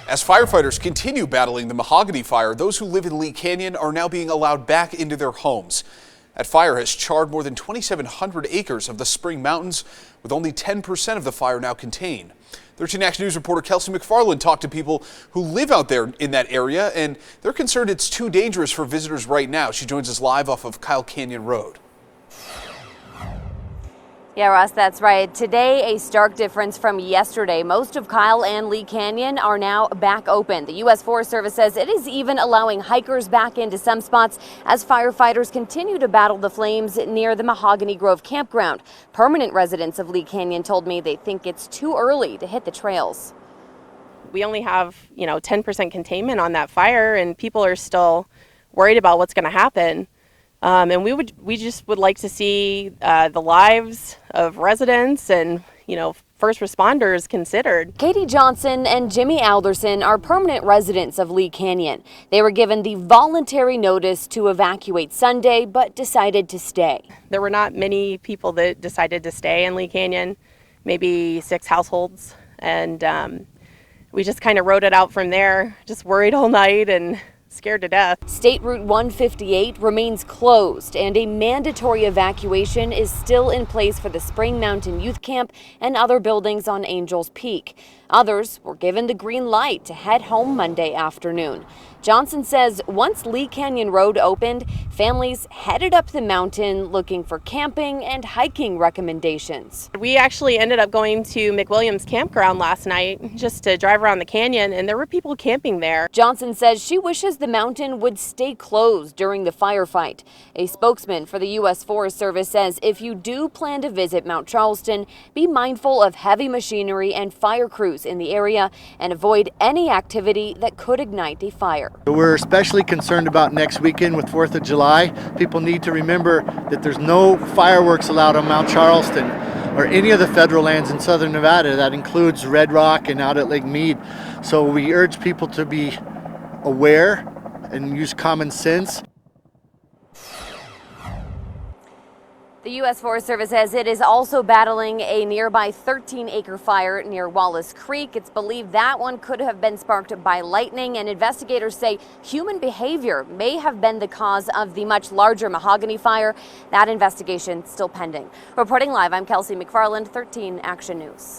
As firefighters continue battling the Mahogany Fire, those who live in Lee Canyon are now being allowed back into their homes. That fire has charred more than 2,700 acres of the Spring Mountains, with only 10% of the fire now contained. 13 Action News reporter Kelsey McFarland talked to people who live out there in that area, and they're concerned it's too dangerous for visitors right now. She joins us live off of Kyle Canyon Road. Yeah, Ross, that's right. Today, a stark difference from yesterday. Most of Kyle and Lee Canyon are now back open. The U.S. Forest Service says it is even allowing hikers back into some spots as firefighters continue to battle the flames near the Mahogany Grove campground. Permanent residents of Lee Canyon told me they think it's too early to hit the trails. We only have, 10% containment on that fire, and people are still worried about what's going to happen. And we just would like to see the lives of residents and, first responders considered. Katie Johnson and Jimmy Alderson are permanent residents of Lee Canyon. They were given the voluntary notice to evacuate Sunday, but decided to stay. There were not many people that decided to stay in Lee Canyon, maybe 6 households. And we just kind of rode it out from there, just worried all night and scared to death. State Route 158 remains closed, and a mandatory evacuation is still in place for the Spring Mountain Youth Camp and other buildings on Angels Peak. Others were given the green light to head home Monday afternoon. Johnson says once Lee Canyon Road opened, families headed up the mountain looking for camping and hiking recommendations. We actually ended up going to McWilliams Campground last night just to drive around the canyon, and there were people camping there. Johnson says she wishes the mountain would stay closed during the firefight. A spokesman for the U.S. Forest Service says if you do plan to visit Mount Charleston, be mindful of heavy machinery and fire crews in the area and avoid any activity that could ignite a fire. We're especially concerned about next weekend with 4th of July. People need to remember that there's no fireworks allowed on Mount Charleston or any of the federal lands in southern Nevada. That includes Red Rock and out at Lake Mead. So we urge people to be aware and use common sense. The U.S. Forest Service says it is also battling a nearby 13-acre fire near Wallace Creek. It's believed that one could have been sparked by lightning, and investigators say human behavior may have been the cause of the much larger Mahogany Fire. That investigation still pending. Reporting live, I'm Kelsey McFarland, 13 Action News.